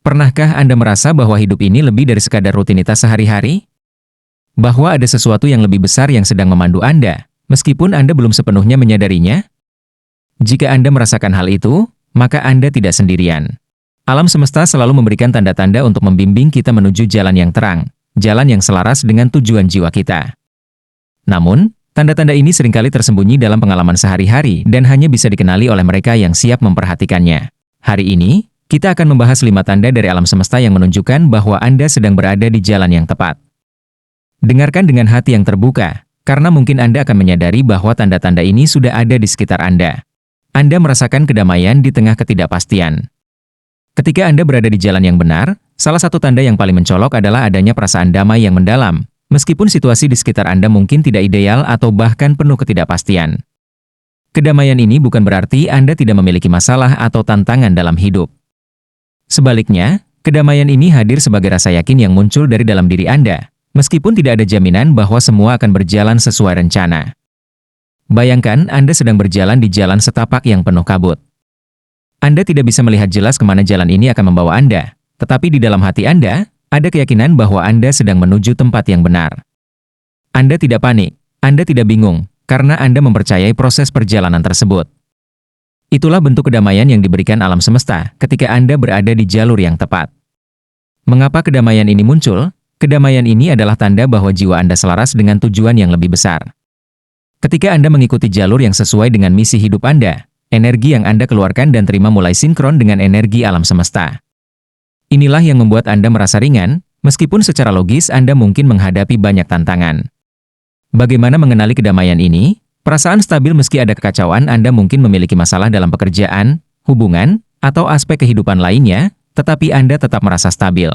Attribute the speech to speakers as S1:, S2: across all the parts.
S1: Pernahkah Anda merasa bahwa hidup ini lebih dari sekadar rutinitas sehari-hari? Bahwa ada sesuatu yang lebih besar yang sedang memandu Anda, meskipun Anda belum sepenuhnya menyadarinya? Jika Anda merasakan hal itu, maka Anda tidak sendirian. Alam semesta selalu memberikan tanda-tanda untuk membimbing kita menuju jalan yang terang, jalan yang selaras dengan tujuan jiwa kita. Namun, tanda-tanda ini seringkali tersembunyi dalam pengalaman sehari-hari dan hanya bisa dikenali oleh mereka yang siap memperhatikannya. Hari ini, kita akan membahas 5 tanda dari alam semesta yang menunjukkan bahwa Anda sedang berada di jalan yang tepat. Dengarkan dengan hati yang terbuka, karena mungkin Anda akan menyadari bahwa tanda-tanda ini sudah ada di sekitar Anda. Anda merasakan kedamaian di tengah ketidakpastian. Ketika Anda berada di jalan yang benar, salah satu tanda yang paling mencolok adalah adanya perasaan damai yang mendalam, meskipun situasi di sekitar Anda mungkin tidak ideal atau bahkan penuh ketidakpastian. Kedamaian ini bukan berarti Anda tidak memiliki masalah atau tantangan dalam hidup. Sebaliknya, kedamaian ini hadir sebagai rasa yakin yang muncul dari dalam diri Anda, meskipun tidak ada jaminan bahwa semua akan berjalan sesuai rencana. Bayangkan Anda sedang berjalan di jalan setapak yang penuh kabut. Anda tidak bisa melihat jelas kemana jalan ini akan membawa Anda, tetapi di dalam hati Anda, ada keyakinan bahwa Anda sedang menuju tempat yang benar. Anda tidak panik, Anda tidak bingung, karena Anda mempercayai proses perjalanan tersebut. Itulah bentuk kedamaian yang diberikan alam semesta ketika Anda berada di jalur yang tepat. Mengapa kedamaian ini muncul? Kedamaian ini adalah tanda bahwa jiwa Anda selaras dengan tujuan yang lebih besar. Ketika Anda mengikuti jalur yang sesuai dengan misi hidup Anda, energi yang Anda keluarkan dan terima mulai sinkron dengan energi alam semesta. Inilah yang membuat Anda merasa ringan, meskipun secara logis Anda mungkin menghadapi banyak tantangan. Bagaimana mengenali kedamaian ini? Perasaan stabil meski ada kekacauan. Anda mungkin memiliki masalah dalam pekerjaan, hubungan, atau aspek kehidupan lainnya, tetapi Anda tetap merasa stabil.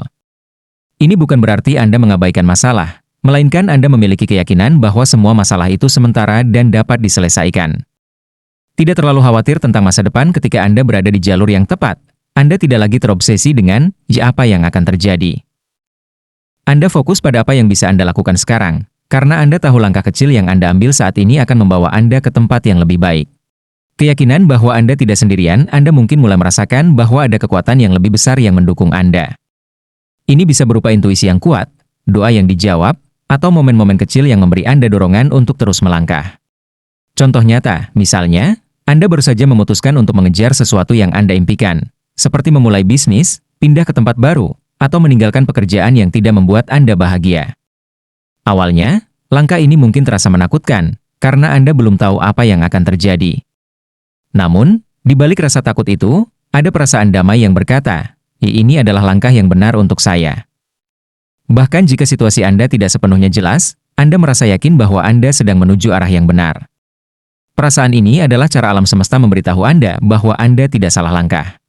S1: Ini bukan berarti Anda mengabaikan masalah, melainkan Anda memiliki keyakinan bahwa semua masalah itu sementara dan dapat diselesaikan. Tidak terlalu khawatir tentang masa depan ketika Anda berada di jalur yang tepat. Anda tidak lagi terobsesi dengan, apa yang akan terjadi. Anda fokus pada apa yang bisa Anda lakukan sekarang, karena Anda tahu langkah kecil yang Anda ambil saat ini akan membawa Anda ke tempat yang lebih baik. Keyakinan bahwa Anda tidak sendirian, Anda mungkin mulai merasakan bahwa ada kekuatan yang lebih besar yang mendukung Anda. Ini bisa berupa intuisi yang kuat, doa yang dijawab, atau momen-momen kecil yang memberi Anda dorongan untuk terus melangkah. Contoh nyata, misalnya, Anda baru saja memutuskan untuk mengejar sesuatu yang Anda impikan, seperti memulai bisnis, pindah ke tempat baru, atau meninggalkan pekerjaan yang tidak membuat Anda bahagia. Awalnya, langkah ini mungkin terasa menakutkan, karena Anda belum tahu apa yang akan terjadi. Namun, di balik rasa takut itu, ada perasaan damai yang berkata, ini adalah langkah yang benar untuk saya. Bahkan jika situasi Anda tidak sepenuhnya jelas, Anda merasa yakin bahwa Anda sedang menuju arah yang benar. Perasaan ini adalah cara alam semesta memberitahu Anda bahwa Anda tidak salah langkah.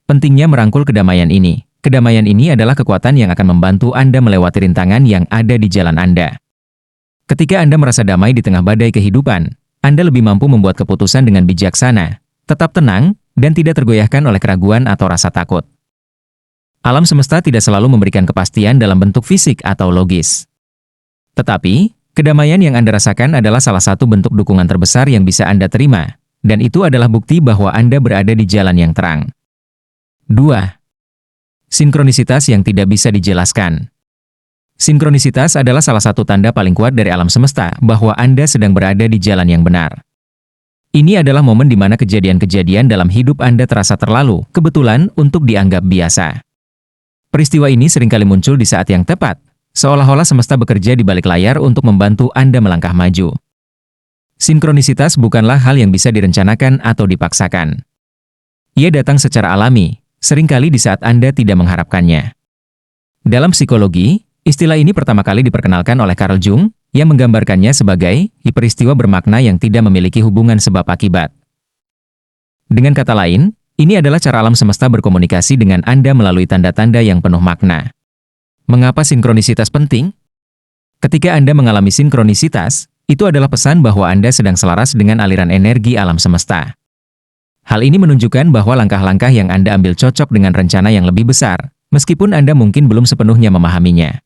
S1: Pentingnya merangkul kedamaian ini. Kedamaian ini adalah kekuatan yang akan membantu Anda melewati rintangan yang ada di jalan Anda. Ketika Anda merasa damai di tengah badai kehidupan, Anda lebih mampu membuat keputusan dengan bijaksana, tetap tenang, dan tidak tergoyahkan oleh keraguan atau rasa takut. Alam semesta tidak selalu memberikan kepastian dalam bentuk fisik atau logis. Tetapi, kedamaian yang Anda rasakan adalah salah satu bentuk dukungan terbesar yang bisa Anda terima, dan itu adalah bukti bahwa Anda berada di jalan yang terang. 2. Sinkronisitas yang tidak bisa dijelaskan. Sinkronisitas adalah salah satu tanda paling kuat dari alam semesta bahwa Anda sedang berada di jalan yang benar. Ini adalah momen di mana kejadian-kejadian dalam hidup Anda terasa terlalu kebetulan untuk dianggap biasa. Peristiwa ini seringkali muncul di saat yang tepat, seolah-olah semesta bekerja di balik layar untuk membantu Anda melangkah maju. Sinkronisitas bukanlah hal yang bisa direncanakan atau dipaksakan. Ia datang secara alami, seringkali di saat Anda tidak mengharapkannya. Dalam psikologi, istilah ini pertama kali diperkenalkan oleh Carl Jung, yang menggambarkannya sebagai peristiwa bermakna yang tidak memiliki hubungan sebab akibat. Dengan kata lain, ini adalah cara alam semesta berkomunikasi dengan Anda melalui tanda-tanda yang penuh makna. Mengapa sinkronisitas penting? Ketika Anda mengalami sinkronisitas, itu adalah pesan bahwa Anda sedang selaras dengan aliran energi alam semesta. Hal ini menunjukkan bahwa langkah-langkah yang Anda ambil cocok dengan rencana yang lebih besar, meskipun Anda mungkin belum sepenuhnya memahaminya.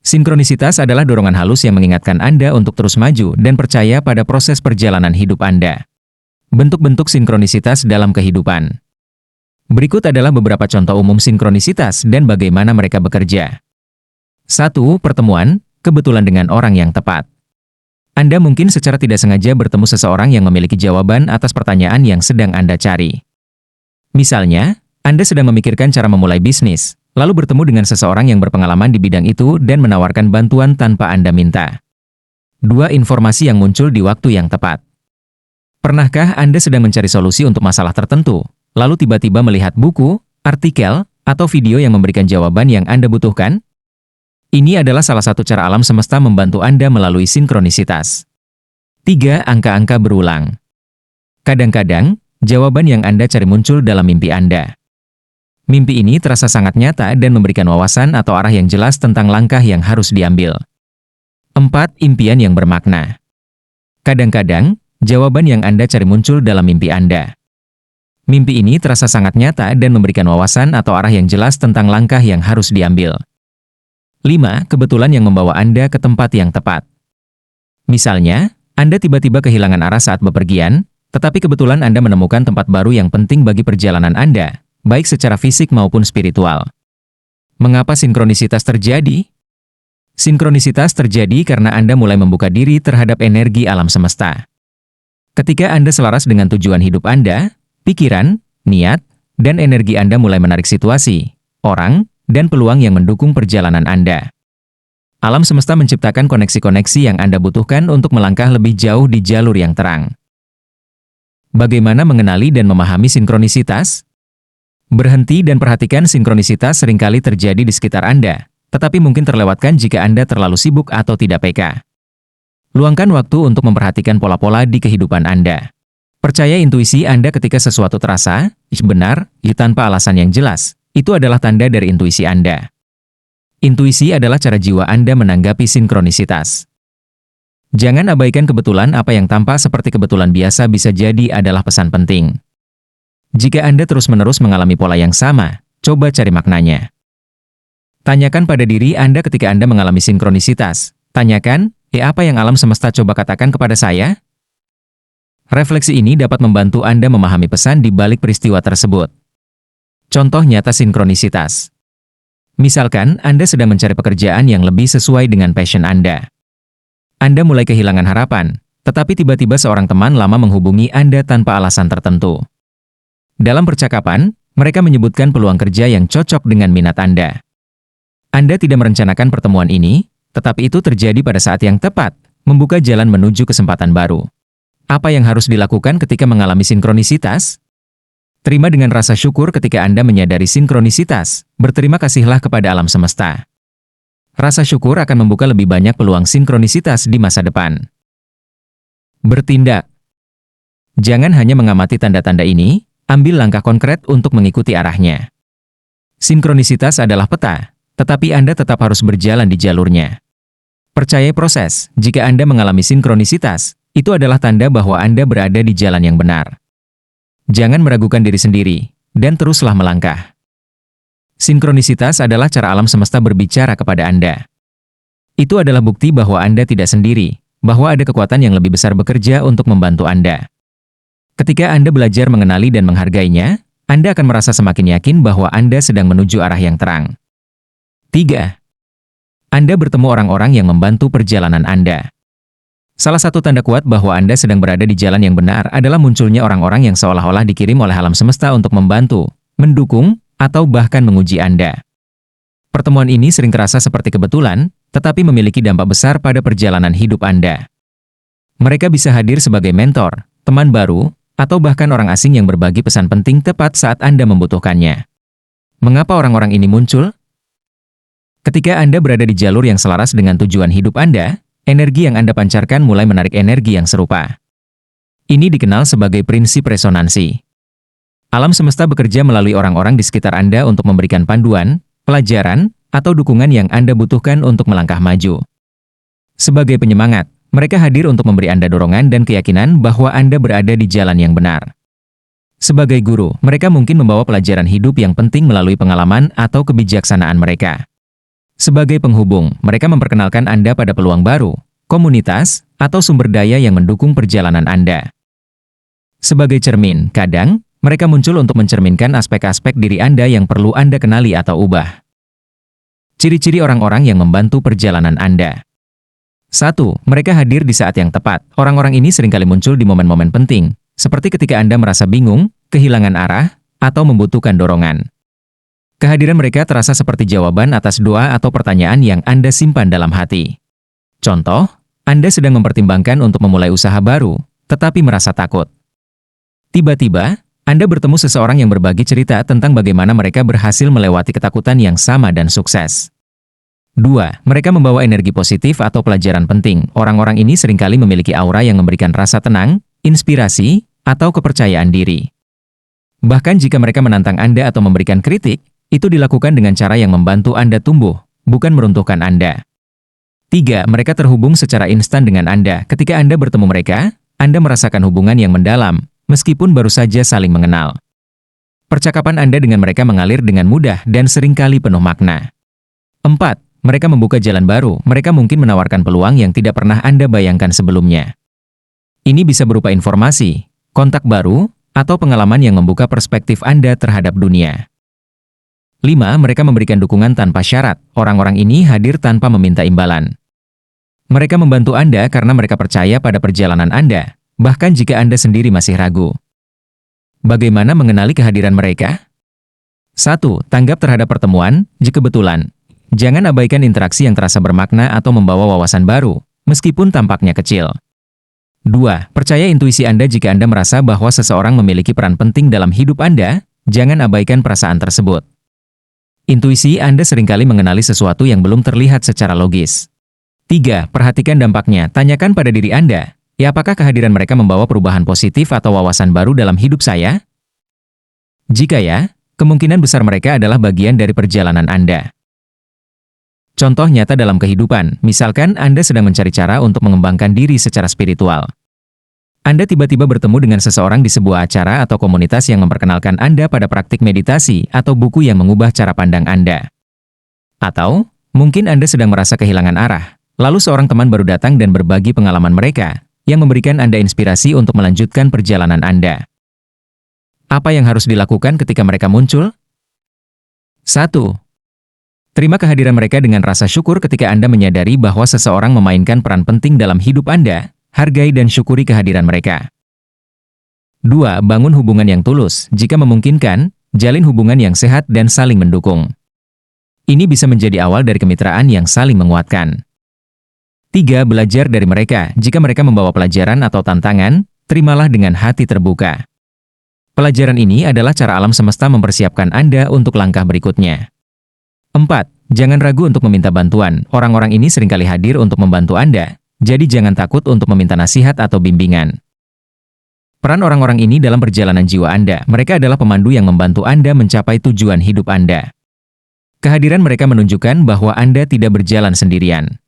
S1: Sinkronisitas adalah dorongan halus yang mengingatkan Anda untuk terus maju dan percaya pada proses perjalanan hidup Anda. Bentuk-bentuk sinkronisitas dalam kehidupan. Berikut adalah beberapa contoh umum sinkronisitas dan bagaimana mereka bekerja. 1. Pertemuan, kebetulan dengan orang yang tepat. Anda mungkin secara tidak sengaja bertemu seseorang yang memiliki jawaban atas pertanyaan yang sedang Anda cari. Misalnya, Anda sedang memikirkan cara memulai bisnis, lalu bertemu dengan seseorang yang berpengalaman di bidang itu dan menawarkan bantuan tanpa Anda minta. 2. Informasi yang muncul di waktu yang tepat. Pernahkah Anda sedang mencari solusi untuk masalah tertentu, lalu tiba-tiba melihat buku, artikel, atau video yang memberikan jawaban yang Anda butuhkan? Ini adalah salah satu cara alam semesta membantu Anda melalui sinkronisitas. 3. Angka-angka berulang. Kadang-kadang, jawaban yang Anda cari muncul dalam mimpi Anda. Mimpi ini terasa sangat nyata dan memberikan wawasan atau arah yang jelas tentang langkah yang harus diambil. 4. Impian yang bermakna. Kadang-kadang, jawaban yang Anda cari muncul dalam mimpi Anda. Mimpi ini terasa sangat nyata dan memberikan wawasan atau arah yang jelas tentang langkah yang harus diambil. 5. Kebetulan yang membawa Anda ke tempat yang tepat. Misalnya, Anda tiba-tiba kehilangan arah saat bepergian, tetapi kebetulan Anda menemukan tempat baru yang penting bagi perjalanan Anda, baik secara fisik maupun spiritual. Mengapa sinkronisitas terjadi? Sinkronisitas terjadi karena Anda mulai membuka diri terhadap energi alam semesta. Ketika Anda selaras dengan tujuan hidup Anda, pikiran, niat, dan energi Anda mulai menarik situasi, orang, dan peluang yang mendukung perjalanan Anda. Alam semesta menciptakan koneksi-koneksi yang Anda butuhkan untuk melangkah lebih jauh di jalur yang terang. Bagaimana mengenali dan memahami sinkronisitas? Berhenti dan perhatikan sinkronisitas seringkali terjadi di sekitar Anda, tetapi mungkin terlewatkan jika Anda terlalu sibuk atau tidak peka. Luangkan waktu untuk memperhatikan pola-pola di kehidupan Anda. Percaya intuisi Anda ketika sesuatu terasa benar, tanpa alasan yang jelas. Itu adalah tanda dari intuisi Anda. Intuisi adalah cara jiwa Anda menanggapi sinkronisitas. Jangan abaikan kebetulan. Apa yang tampak seperti kebetulan biasa bisa jadi adalah pesan penting. Jika Anda terus-menerus mengalami pola yang sama, coba cari maknanya. Tanyakan pada diri Anda ketika Anda mengalami sinkronisitas. Tanyakan, apa yang alam semesta coba katakan kepada saya? Refleksi ini dapat membantu Anda memahami pesan di balik peristiwa tersebut. Contoh nyata sinkronisitas. Misalkan, Anda sedang mencari pekerjaan yang lebih sesuai dengan passion Anda. Anda mulai kehilangan harapan, tetapi tiba-tiba seorang teman lama menghubungi Anda tanpa alasan tertentu. Dalam percakapan, mereka menyebutkan peluang kerja yang cocok dengan minat Anda. Anda tidak merencanakan pertemuan ini, tetapi itu terjadi pada saat yang tepat, membuka jalan menuju kesempatan baru. Apa yang harus dilakukan ketika mengalami sinkronisitas? Terima dengan rasa syukur ketika Anda menyadari sinkronisitas, berterima kasihlah kepada alam semesta. Rasa syukur akan membuka lebih banyak peluang sinkronisitas di masa depan. Bertindak. Jangan hanya mengamati tanda-tanda ini, ambil langkah konkret untuk mengikuti arahnya. Sinkronisitas adalah peta, tetapi Anda tetap harus berjalan di jalurnya. Percayai proses. Jika Anda mengalami sinkronisitas, itu adalah tanda bahwa Anda berada di jalan yang benar. Jangan meragukan diri sendiri, dan teruslah melangkah. Sinkronisitas adalah cara alam semesta berbicara kepada Anda. Itu adalah bukti bahwa Anda tidak sendiri, bahwa ada kekuatan yang lebih besar bekerja untuk membantu Anda. Ketika Anda belajar mengenali dan menghargainya, Anda akan merasa semakin yakin bahwa Anda sedang menuju arah yang terang. 3. Anda bertemu orang-orang yang membantu perjalanan Anda. Salah satu tanda kuat bahwa Anda sedang berada di jalan yang benar adalah munculnya orang-orang yang seolah-olah dikirim oleh alam semesta untuk membantu, mendukung, atau bahkan menguji Anda. Pertemuan ini sering terasa seperti kebetulan, tetapi memiliki dampak besar pada perjalanan hidup Anda. Mereka bisa hadir sebagai mentor, teman baru, atau bahkan orang asing yang berbagi pesan penting tepat saat Anda membutuhkannya. Mengapa orang-orang ini muncul? Ketika Anda berada di jalur yang selaras dengan tujuan hidup Anda, energi yang Anda pancarkan mulai menarik energi yang serupa. Ini dikenal sebagai prinsip resonansi. Alam semesta bekerja melalui orang-orang di sekitar Anda untuk memberikan panduan, pelajaran, atau dukungan yang Anda butuhkan untuk melangkah maju. Sebagai penyemangat, mereka hadir untuk memberi Anda dorongan dan keyakinan bahwa Anda berada di jalan yang benar. Sebagai guru, mereka mungkin membawa pelajaran hidup yang penting melalui pengalaman atau kebijaksanaan mereka. Sebagai penghubung, mereka memperkenalkan Anda pada peluang baru, komunitas, atau sumber daya yang mendukung perjalanan Anda. Sebagai cermin, kadang, Mereka muncul untuk mencerminkan aspek-aspek diri Anda yang perlu Anda kenali atau ubah. Ciri-ciri orang-orang yang membantu perjalanan Anda. 1. Mereka hadir di saat yang tepat. Orang-orang ini seringkali muncul di momen-momen penting, seperti ketika Anda merasa bingung, kehilangan arah, atau membutuhkan dorongan. Kehadiran mereka terasa seperti jawaban atas doa atau pertanyaan yang Anda simpan dalam hati. Contoh, Anda sedang mempertimbangkan untuk memulai usaha baru, tetapi merasa takut. Tiba-tiba, Anda bertemu seseorang yang berbagi cerita tentang bagaimana mereka berhasil melewati ketakutan yang sama dan sukses. 2. Mereka membawa energi positif atau pelajaran penting. Orang-orang ini seringkali memiliki aura yang memberikan rasa tenang, inspirasi, atau kepercayaan diri. Bahkan jika mereka menantang Anda atau memberikan kritik, itu dilakukan dengan cara yang membantu Anda tumbuh, bukan meruntuhkan Anda. 3. Mereka terhubung secara instan dengan Anda. Ketika Anda bertemu mereka, Anda merasakan hubungan yang mendalam, meskipun baru saja saling mengenal. Percakapan Anda dengan mereka mengalir dengan mudah dan seringkali penuh makna. 4. Mereka membuka jalan baru. Mereka mungkin menawarkan peluang yang tidak pernah Anda bayangkan sebelumnya. Ini bisa berupa informasi, kontak baru, atau pengalaman yang membuka perspektif Anda terhadap dunia. 5. Mereka memberikan dukungan tanpa syarat. Orang-orang ini hadir tanpa meminta imbalan. Mereka membantu Anda karena mereka percaya pada perjalanan Anda, bahkan jika Anda sendiri masih ragu. Bagaimana mengenali kehadiran mereka? 1. Tanggap terhadap pertemuan, jika kebetulan. Jangan abaikan interaksi yang terasa bermakna atau membawa wawasan baru, meskipun tampaknya kecil. 2. Percaya intuisi Anda jika Anda merasa bahwa seseorang memiliki peran penting dalam hidup Anda, jangan abaikan perasaan tersebut. Intuisi Anda seringkali mengenali sesuatu yang belum terlihat secara logis. 3. Perhatikan dampaknya. Tanyakan pada diri Anda, ya, apakah kehadiran mereka membawa perubahan positif atau wawasan baru dalam hidup saya? Jika ya, kemungkinan besar mereka adalah bagian dari perjalanan Anda. Contoh nyata dalam kehidupan, misalkan Anda sedang mencari cara untuk mengembangkan diri secara spiritual. Anda tiba-tiba bertemu dengan seseorang di sebuah acara atau komunitas yang memperkenalkan Anda pada praktik meditasi atau buku yang mengubah cara pandang Anda. Atau, mungkin Anda sedang merasa kehilangan arah, lalu seorang teman baru datang dan berbagi pengalaman mereka, yang memberikan Anda inspirasi untuk melanjutkan perjalanan Anda. Apa yang harus dilakukan ketika mereka muncul? 1. Terima kehadiran mereka dengan rasa syukur ketika Anda menyadari bahwa seseorang memainkan peran penting dalam hidup Anda, hargai dan syukuri kehadiran mereka. 2. Bangun hubungan yang tulus, jika memungkinkan, jalin hubungan yang sehat dan saling mendukung. Ini bisa menjadi awal dari kemitraan yang saling menguatkan. 3. Belajar dari mereka. Jika mereka membawa pelajaran atau tantangan, terimalah dengan hati terbuka. Pelajaran ini adalah cara alam semesta mempersiapkan Anda untuk langkah berikutnya. 4. Jangan ragu untuk meminta bantuan. Orang-orang ini seringkali hadir untuk membantu Anda, jadi jangan takut untuk meminta nasihat atau bimbingan. Peran orang-orang ini dalam perjalanan jiwa Anda. Mereka adalah pemandu yang membantu Anda mencapai tujuan hidup Anda. Kehadiran mereka menunjukkan bahwa Anda tidak berjalan sendirian.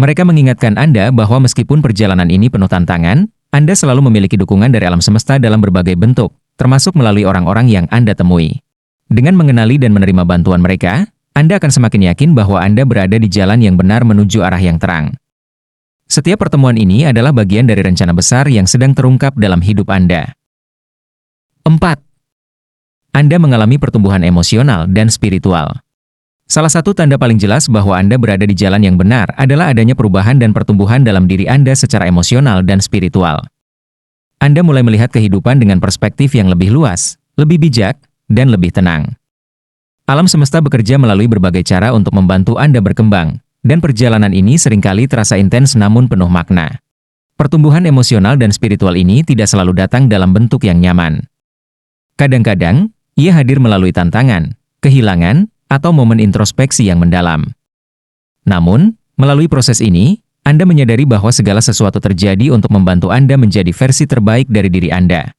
S1: Mereka mengingatkan Anda bahwa meskipun perjalanan ini penuh tantangan, Anda selalu memiliki dukungan dari alam semesta dalam berbagai bentuk, termasuk melalui orang-orang yang Anda temui. Dengan mengenali dan menerima bantuan mereka, Anda akan semakin yakin bahwa Anda berada di jalan yang benar menuju arah yang terang. Setiap pertemuan ini adalah bagian dari rencana besar yang sedang terungkap dalam hidup Anda. 4. Anda mengalami pertumbuhan emosional dan spiritual. Salah satu tanda paling jelas bahwa Anda berada di jalan yang benar adalah adanya perubahan dan pertumbuhan dalam diri Anda secara emosional dan spiritual. Anda mulai melihat kehidupan dengan perspektif yang lebih luas, lebih bijak, dan lebih tenang. Alam semesta bekerja melalui berbagai cara untuk membantu Anda berkembang, dan perjalanan ini seringkali terasa intens namun penuh makna. Pertumbuhan emosional dan spiritual ini tidak selalu datang dalam bentuk yang nyaman. Kadang-kadang, ia hadir melalui tantangan, kehilangan, atau momen introspeksi yang mendalam. Namun, melalui proses ini, Anda menyadari bahwa segala sesuatu terjadi untuk membantu Anda menjadi versi terbaik dari diri Anda.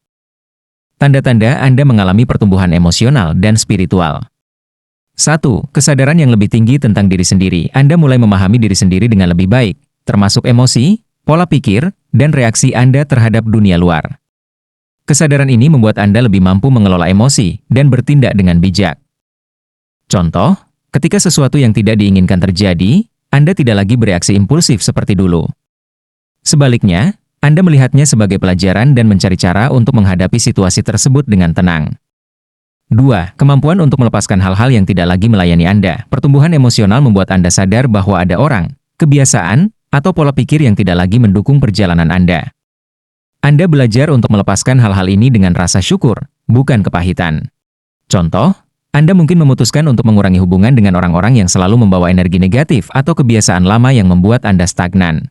S1: Tanda-tanda Anda mengalami pertumbuhan emosional dan spiritual. 1. Kesadaran yang lebih tinggi tentang diri sendiri. Anda mulai memahami diri sendiri dengan lebih baik, termasuk emosi, pola pikir, dan reaksi Anda terhadap dunia luar. Kesadaran ini membuat Anda lebih mampu mengelola emosi dan bertindak dengan bijak. Contoh, ketika sesuatu yang tidak diinginkan terjadi, Anda tidak lagi bereaksi impulsif seperti dulu. Sebaliknya, Anda melihatnya sebagai pelajaran dan mencari cara untuk menghadapi situasi tersebut dengan tenang. 2. Kemampuan untuk melepaskan hal-hal yang tidak lagi melayani Anda. Pertumbuhan emosional membuat Anda sadar bahwa ada orang, kebiasaan, atau pola pikir yang tidak lagi mendukung perjalanan Anda. Anda belajar untuk melepaskan hal-hal ini dengan rasa syukur, bukan kepahitan. Contoh, Anda mungkin memutuskan untuk mengurangi hubungan dengan orang-orang yang selalu membawa energi negatif atau kebiasaan lama yang membuat Anda stagnan.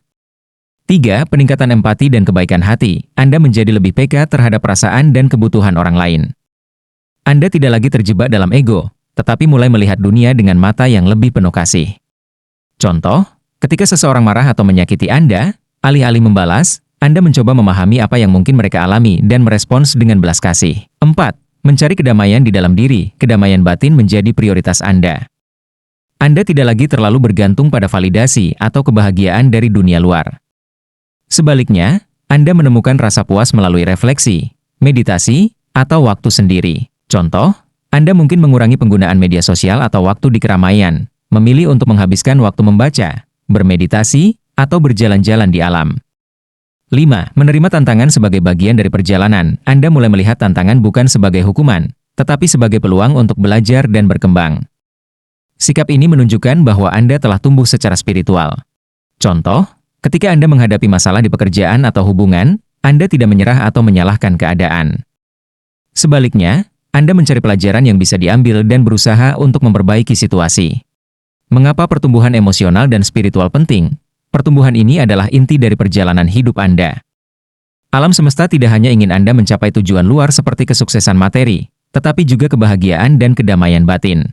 S1: 3. Peningkatan empati dan kebaikan hati. Anda menjadi lebih peka terhadap perasaan dan kebutuhan orang lain. Anda tidak lagi terjebak dalam ego, tetapi mulai melihat dunia dengan mata yang lebih penuh kasih. Contoh, ketika seseorang marah atau menyakiti Anda, alih-alih membalas, Anda mencoba memahami apa yang mungkin mereka alami dan merespons dengan belas kasih. 4. Mencari kedamaian di dalam diri. Kedamaian batin menjadi prioritas Anda. Anda tidak lagi terlalu bergantung pada validasi atau kebahagiaan dari dunia luar. Sebaliknya, Anda menemukan rasa puas melalui refleksi, meditasi, atau waktu sendiri. Contoh, Anda mungkin mengurangi penggunaan media sosial atau waktu di keramaian, memilih untuk menghabiskan waktu membaca, bermeditasi, atau berjalan-jalan di alam. 5. Menerima tantangan sebagai bagian dari perjalanan. Anda mulai melihat tantangan bukan sebagai hukuman, tetapi sebagai peluang untuk belajar dan berkembang. Sikap ini menunjukkan bahwa Anda telah tumbuh secara spiritual. Contoh, ketika Anda menghadapi masalah di pekerjaan atau hubungan, Anda tidak menyerah atau menyalahkan keadaan. Sebaliknya, Anda mencari pelajaran yang bisa diambil dan berusaha untuk memperbaiki situasi. Mengapa pertumbuhan emosional dan spiritual penting? Pertumbuhan ini adalah inti dari perjalanan hidup Anda. Alam semesta tidak hanya ingin Anda mencapai tujuan luar seperti kesuksesan materi, tetapi juga kebahagiaan dan kedamaian batin.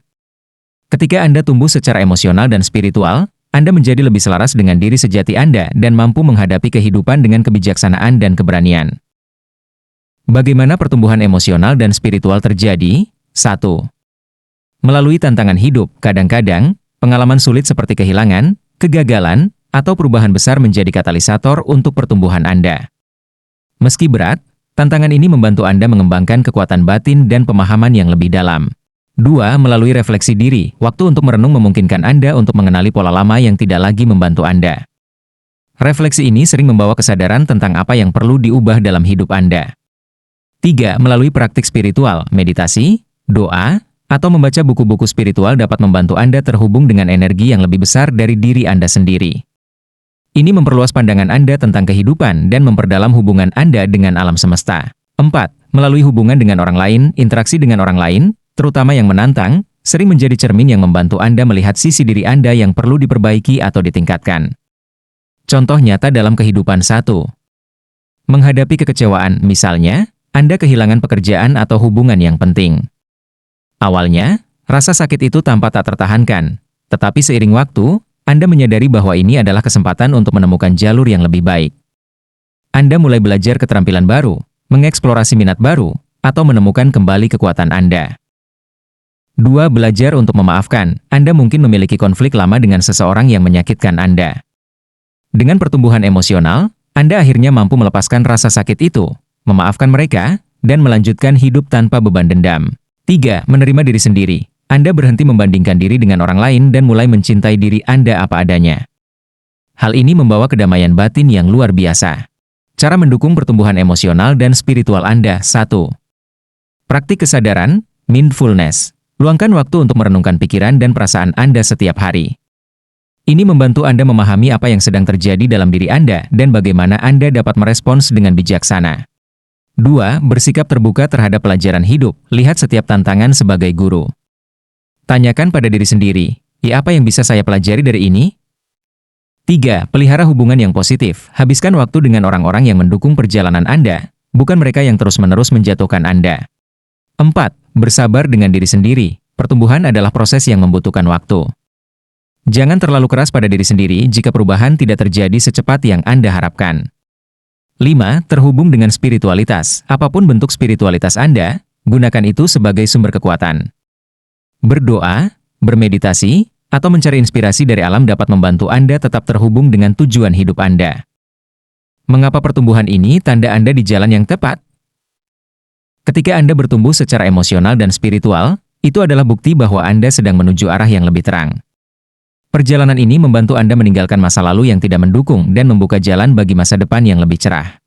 S1: Ketika Anda tumbuh secara emosional dan spiritual, Anda menjadi lebih selaras dengan diri sejati Anda dan mampu menghadapi kehidupan dengan kebijaksanaan dan keberanian. Bagaimana pertumbuhan emosional dan spiritual terjadi? 1. Melalui tantangan hidup, kadang-kadang, pengalaman sulit seperti kehilangan, kegagalan, atau perubahan besar menjadi katalisator untuk pertumbuhan Anda. Meski berat, tantangan ini membantu Anda mengembangkan kekuatan batin dan pemahaman yang lebih dalam. 2. Melalui refleksi diri, waktu untuk merenung memungkinkan Anda untuk mengenali pola lama yang tidak lagi membantu Anda. Refleksi ini sering membawa kesadaran tentang apa yang perlu diubah dalam hidup Anda. 3. Melalui praktik spiritual, meditasi, doa, atau membaca buku-buku spiritual dapat membantu Anda terhubung dengan energi yang lebih besar dari diri Anda sendiri. Ini memperluas pandangan Anda tentang kehidupan dan memperdalam hubungan Anda dengan alam semesta. 4. Melalui hubungan dengan orang lain, interaksi dengan orang lain, terutama yang menantang, sering menjadi cermin yang membantu Anda melihat sisi diri Anda yang perlu diperbaiki atau ditingkatkan. Contoh nyata dalam kehidupan 1. Menghadapi kekecewaan, misalnya, Anda kehilangan pekerjaan atau hubungan yang penting. Awalnya, rasa sakit itu tampak tak tertahankan, tetapi seiring waktu, Anda menyadari bahwa ini adalah kesempatan untuk menemukan jalur yang lebih baik. Anda mulai belajar keterampilan baru, mengeksplorasi minat baru, atau menemukan kembali kekuatan Anda. 2. Belajar untuk memaafkan. Anda mungkin memiliki konflik lama dengan seseorang yang menyakitkan Anda. Dengan pertumbuhan emosional, Anda akhirnya mampu melepaskan rasa sakit itu, memaafkan mereka, dan melanjutkan hidup tanpa beban dendam. 3. Menerima diri sendiri. Anda berhenti membandingkan diri dengan orang lain dan mulai mencintai diri Anda apa adanya. Hal ini membawa kedamaian batin yang luar biasa. Cara mendukung pertumbuhan emosional dan spiritual Anda. 1. Praktik kesadaran, mindfulness. Luangkan waktu untuk merenungkan pikiran dan perasaan Anda setiap hari. Ini membantu Anda memahami apa yang sedang terjadi dalam diri Anda dan bagaimana Anda dapat merespons dengan bijaksana. 2. Bersikap terbuka terhadap pelajaran hidup. Lihat setiap tantangan sebagai guru. Tanyakan pada diri sendiri, apa yang bisa saya pelajari dari ini? 3. Pelihara hubungan yang positif. Habiskan waktu dengan orang-orang yang mendukung perjalanan Anda, bukan mereka yang terus-menerus menjatuhkan Anda. 4. Bersabar dengan diri sendiri. Pertumbuhan adalah proses yang membutuhkan waktu. Jangan terlalu keras pada diri sendiri jika perubahan tidak terjadi secepat yang Anda harapkan. 5. Terhubung dengan spiritualitas. Apapun bentuk spiritualitas Anda, gunakan itu sebagai sumber kekuatan. Berdoa, bermeditasi, atau mencari inspirasi dari alam dapat membantu Anda tetap terhubung dengan tujuan hidup Anda. Mengapa pertumbuhan ini tanda Anda di jalan yang tepat? Ketika Anda bertumbuh secara emosional dan spiritual, itu adalah bukti bahwa Anda sedang menuju arah yang lebih terang. Perjalanan ini membantu Anda meninggalkan masa lalu yang tidak mendukung dan membuka jalan bagi masa depan yang lebih cerah.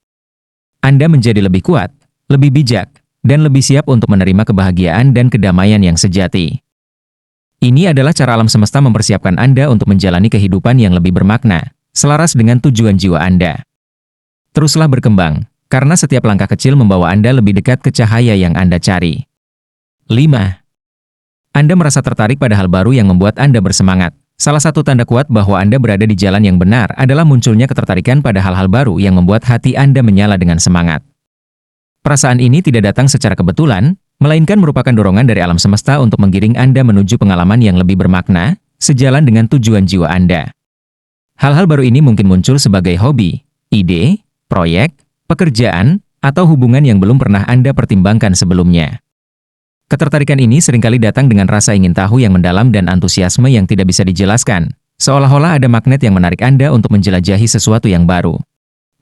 S1: Anda menjadi lebih kuat, lebih bijak, dan lebih siap untuk menerima kebahagiaan dan kedamaian yang sejati. Ini adalah cara alam semesta mempersiapkan Anda untuk menjalani kehidupan yang lebih bermakna, selaras dengan tujuan jiwa Anda. Teruslah berkembang, karena setiap langkah kecil membawa Anda lebih dekat ke cahaya yang Anda cari. 5. Anda merasa tertarik pada hal baru yang membuat Anda bersemangat. Salah satu tanda kuat bahwa Anda berada di jalan yang benar adalah munculnya ketertarikan pada hal-hal baru yang membuat hati Anda menyala dengan semangat. Perasaan ini tidak datang secara kebetulan, melainkan merupakan dorongan dari alam semesta untuk menggiring Anda menuju pengalaman yang lebih bermakna, sejalan dengan tujuan jiwa Anda. Hal-hal baru ini mungkin muncul sebagai hobi, ide, proyek, pekerjaan, atau hubungan yang belum pernah Anda pertimbangkan sebelumnya. Ketertarikan ini seringkali datang dengan rasa ingin tahu yang mendalam dan antusiasme yang tidak bisa dijelaskan, seolah-olah ada magnet yang menarik Anda untuk menjelajahi sesuatu yang baru.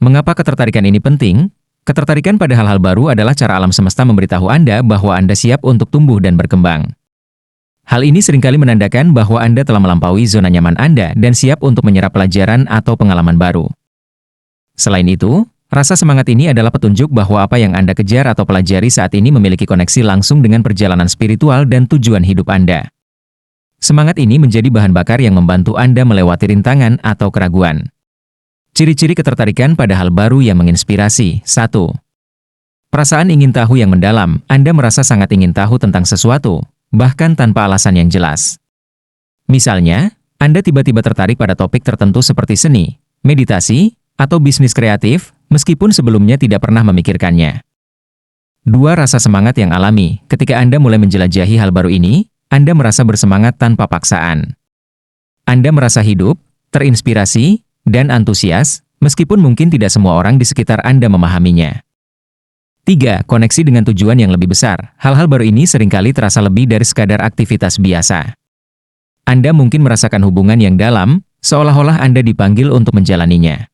S1: Mengapa ketertarikan ini penting? Ketertarikan pada hal-hal baru adalah cara alam semesta memberitahu Anda bahwa Anda siap untuk tumbuh dan berkembang. Hal ini seringkali menandakan bahwa Anda telah melampaui zona nyaman Anda dan siap untuk menyerap pelajaran atau pengalaman baru. Selain itu, rasa semangat ini adalah petunjuk bahwa apa yang Anda kejar atau pelajari saat ini memiliki koneksi langsung dengan perjalanan spiritual dan tujuan hidup Anda. Semangat ini menjadi bahan bakar yang membantu Anda melewati rintangan atau keraguan. Ciri-ciri ketertarikan pada hal baru yang menginspirasi. 1. Perasaan ingin tahu yang mendalam. Anda merasa sangat ingin tahu tentang sesuatu, bahkan tanpa alasan yang jelas. Misalnya, Anda tiba-tiba tertarik pada topik tertentu seperti seni, meditasi, atau bisnis kreatif, meskipun sebelumnya tidak pernah memikirkannya. 2. Rasa semangat yang alami. Ketika Anda mulai menjelajahi hal baru ini, Anda merasa bersemangat tanpa paksaan. Anda merasa hidup, terinspirasi, dan antusias, meskipun mungkin tidak semua orang di sekitar Anda memahaminya. 3. Koneksi dengan tujuan yang lebih besar. Hal-hal baru ini seringkali terasa lebih dari sekadar aktivitas biasa. Anda mungkin merasakan hubungan yang dalam, seolah-olah Anda dipanggil untuk menjalaninya.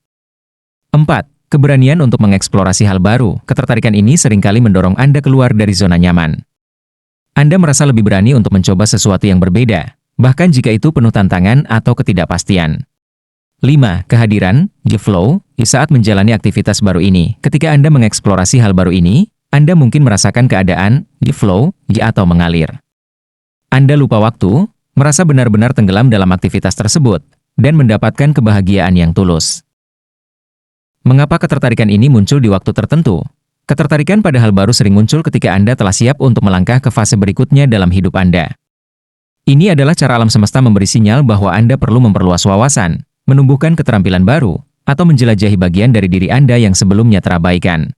S1: 4. Keberanian untuk mengeksplorasi hal baru. Ketertarikan ini seringkali mendorong Anda keluar dari zona nyaman. Anda merasa lebih berani untuk mencoba sesuatu yang berbeda, bahkan jika itu penuh tantangan atau ketidakpastian. 5. Kehadiran, the flow, di saat menjalani aktivitas baru ini. Ketika Anda mengeksplorasi hal baru ini, Anda mungkin merasakan keadaan, the flow, atau mengalir. Anda lupa waktu, merasa benar-benar tenggelam dalam aktivitas tersebut, dan mendapatkan kebahagiaan yang tulus. Mengapa ketertarikan ini muncul di waktu tertentu? Ketertarikan pada hal baru sering muncul ketika Anda telah siap untuk melangkah ke fase berikutnya dalam hidup Anda. Ini adalah cara alam semesta memberi sinyal bahwa Anda perlu memperluas wawasan, menumbuhkan keterampilan baru, atau menjelajahi bagian dari diri Anda yang sebelumnya terabaikan.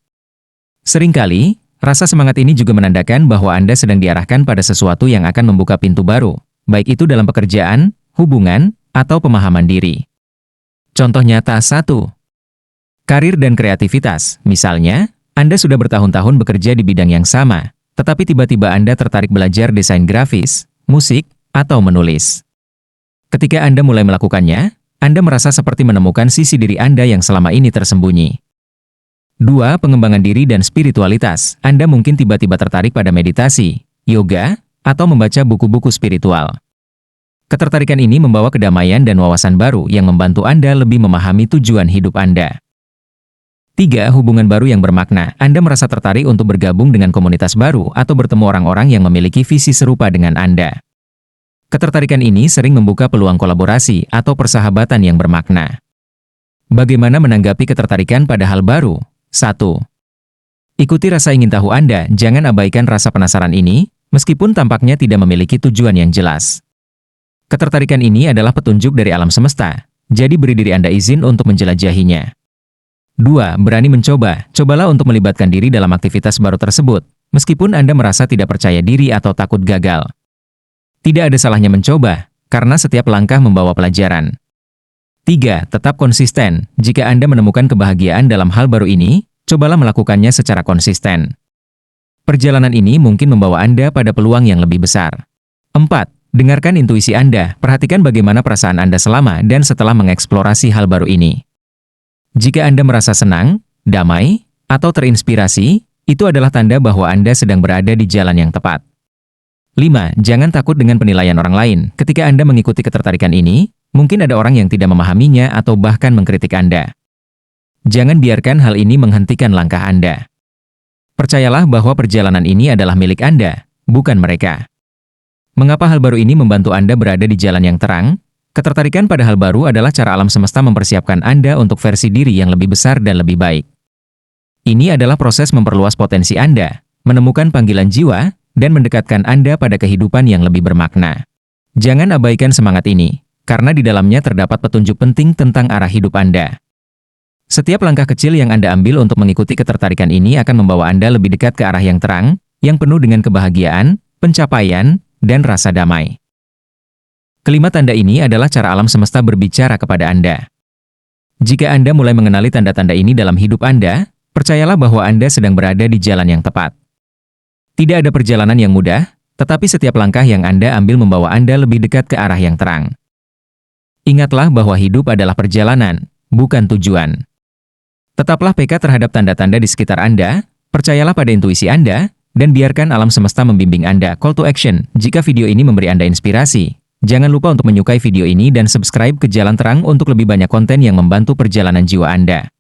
S1: Seringkali, rasa semangat ini juga menandakan bahwa Anda sedang diarahkan pada sesuatu yang akan membuka pintu baru, baik itu dalam pekerjaan, hubungan, atau pemahaman diri. Contoh nyata 1. Karir dan kreativitas. Misalnya, Anda sudah bertahun-tahun bekerja di bidang yang sama, tetapi tiba-tiba Anda tertarik belajar desain grafis, musik, atau menulis. Ketika Anda mulai melakukannya, Anda merasa seperti menemukan sisi diri Anda yang selama ini tersembunyi. 2. Pengembangan diri dan spiritualitas. Anda mungkin tiba-tiba tertarik pada meditasi, yoga, atau membaca buku-buku spiritual. Ketertarikan ini membawa kedamaian dan wawasan baru yang membantu Anda lebih memahami tujuan hidup Anda. 3. Hubungan baru yang bermakna. Anda merasa tertarik untuk bergabung dengan komunitas baru atau bertemu orang-orang yang memiliki visi serupa dengan Anda. Ketertarikan ini sering membuka peluang kolaborasi atau persahabatan yang bermakna. Bagaimana menanggapi ketertarikan pada hal baru? 1. Ikuti rasa ingin tahu Anda, jangan abaikan rasa penasaran ini, meskipun tampaknya tidak memiliki tujuan yang jelas. Ketertarikan ini adalah petunjuk dari alam semesta, jadi beri diri Anda izin untuk menjelajahinya. 2. Berani mencoba. Cobalah untuk melibatkan diri dalam aktivitas baru tersebut, meskipun Anda merasa tidak percaya diri atau takut gagal. Tidak ada salahnya mencoba, karena setiap langkah membawa pelajaran. 3. Tetap konsisten. Jika Anda menemukan kebahagiaan dalam hal baru ini, cobalah melakukannya secara konsisten. Perjalanan ini mungkin membawa Anda pada peluang yang lebih besar. 4. Dengarkan intuisi Anda. Perhatikan bagaimana perasaan Anda selama dan setelah mengeksplorasi hal baru ini. Jika Anda merasa senang, damai, atau terinspirasi, itu adalah tanda bahwa Anda sedang berada di jalan yang tepat. 5. Jangan takut dengan penilaian orang lain. Ketika Anda mengikuti ketertarikan ini, Mungkin ada orang yang tidak memahaminya atau bahkan mengkritik Anda. Jangan biarkan hal ini menghentikan langkah Anda. Percayalah bahwa perjalanan ini adalah milik Anda, bukan mereka. Mengapa hal baru ini membantu Anda berada di jalan yang terang? Ketertarikan pada hal baru adalah cara alam semesta mempersiapkan Anda untuk versi diri yang lebih besar dan lebih baik. Ini adalah proses memperluas potensi Anda, menemukan panggilan jiwa, dan mendekatkan Anda pada kehidupan yang lebih bermakna. Jangan abaikan semangat ini, karena di dalamnya terdapat petunjuk penting tentang arah hidup Anda. Setiap langkah kecil yang Anda ambil untuk mengikuti ketertarikan ini akan membawa Anda lebih dekat ke arah yang terang, yang penuh dengan kebahagiaan, pencapaian, dan rasa damai. Kelima tanda ini adalah cara alam semesta berbicara kepada Anda. Jika Anda mulai mengenali tanda-tanda ini dalam hidup Anda, percayalah bahwa Anda sedang berada di jalan yang tepat. Tidak ada perjalanan yang mudah, tetapi setiap langkah yang Anda ambil membawa Anda lebih dekat ke arah yang terang. Ingatlah bahwa hidup adalah perjalanan, bukan tujuan. Tetaplah peka terhadap tanda-tanda di sekitar Anda, percayalah pada intuisi Anda, dan biarkan alam semesta membimbing Anda. Call to action, jika video ini memberi Anda inspirasi, jangan lupa untuk menyukai video ini dan subscribe ke Jalan Terang untuk lebih banyak konten yang membantu perjalanan jiwa Anda.